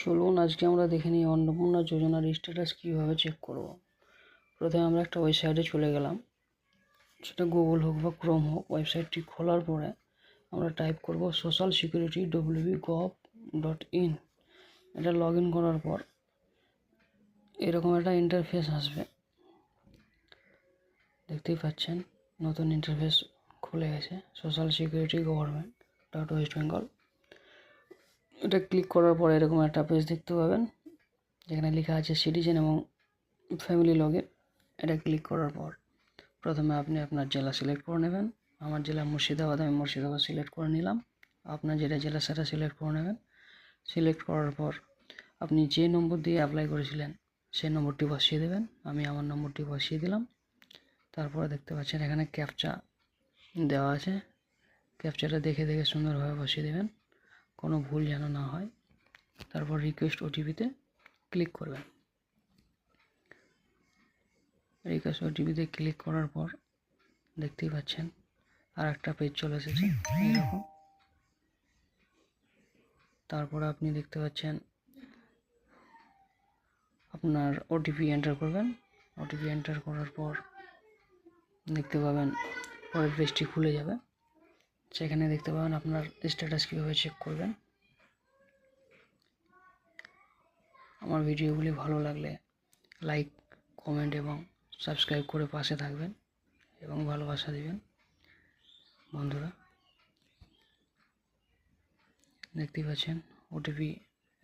চলুন আজকে আমরা দেখে নিই অন্নপূর্ণা যোজনার স্ট্যাটাস কীভাবে চেক করব। প্রথমে আমরা একটা ওয়েবসাইটে চলে গেলাম, সেটা গুগল হোক বা ক্রোম হোক। ওয়েবসাইটটি খোলার পরে আমরা টাইপ করব socialsecurity.wv.gov.in। এটা লগ ইন করার পর এরকম একটা ইন্টারফেস আসবে, দেখতেই পাচ্ছেন নতুন ইন্টারফেস খুলে গেছে, social security government dot West Bengal. এটা ক্লিক করার পর এরকম একটা পেজ দেখতে পাবেন, যেখানে লেখা আছে সিটিজেন এবং ফ্যামিলি লগইন। এটা ক্লিক করার পর প্রথমে আপনি আপনার জেলা সিলেক্ট করে নেবেন। আমার জেলা মুর্শিদাবাদ, আমি মুর্শিদাবাদ সিলেক্ট করে নিলাম। আপনার যেটা জেলা সেটা সিলেক্ট করে নেবেন। সিলেক্ট করার পর আপনি যে নম্বর দিয়ে অ্যাপ্লাই করেছিলেন সেই নম্বরটি বসিয়ে দেবেন। আমি আমার নম্বরটি বসিয়ে দিলাম। তারপরে দেখতে পাচ্ছেন এখানে ক্যাপচা দেওয়া আছে, ক্যাপচাটা দেখে দেখে সুন্দরভাবে বসিয়ে দেবেন, কোনো ভুল যেন না হয়। তারপর রিকোয়েস্ট ওটিপিতে ক্লিক করবেন। রিকোয়েস্ট ওটিপিতে ক্লিক করার পর দেখতেই পাচ্ছেন আর একটা পেজ চলে এসেছে এইরকম। তারপরে আপনি দেখতে পাচ্ছেন আপনার ওটিপি এন্টার করবেন। ওটিপি এন্টার করার পর দেখতে পাবেন পরের পেজটি খুলে যাবে, সেখানে দেখতে পাবেন আপনার স্ট্যাটাস কীভাবে চেক করবেন। আমার ভিডিওগুলি ভালো লাগলে লাইক, কমেন্ট এবং সাবস্ক্রাইব করে পাশে থাকবেন এবং ভালোবাসা দিবেন বন্ধুরা। দেখতেই পাচ্ছেন ওটিপি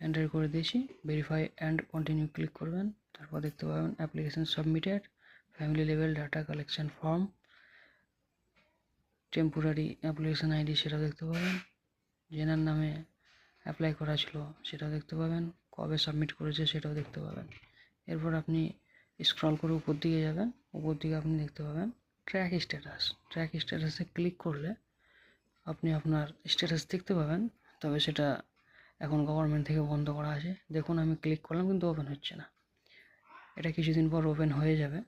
এন্টার করে দিয়েছি, ভেরিফাই অ্যান্ড কন্টিনিউ ক্লিক করবেন। তারপর দেখতে পাবেন application submitted, family level data collection form, temporary application ID সেটাও দেখতে পাবেন, জেনার নামে অ্যাপ্লাই করা ছিল সেটাও দেখতে পাবেন, কবে সাবমিট করেছে সেটাও দেখতে পাবেন। এরপর আপনি স্ক্রল করে উপর দিকে যাবেন, উপর দিকে আপনি দেখতে পাবেন ট্র্যাক স্ট্যাটাস। ট্র্যাক স্ট্যাটাসে ক্লিক করলে আপনি আপনার স্ট্যাটাস দেখতে পাবেন, তবে সেটা এখন গভর্নমেন্ট থেকে বন্ধ করা আছে। দেখুন আমি ক্লিক করলাম কিন্তু ওপেন হচ্ছে না, এটা কিছুদিন পর ওপেন হয়ে যাবে।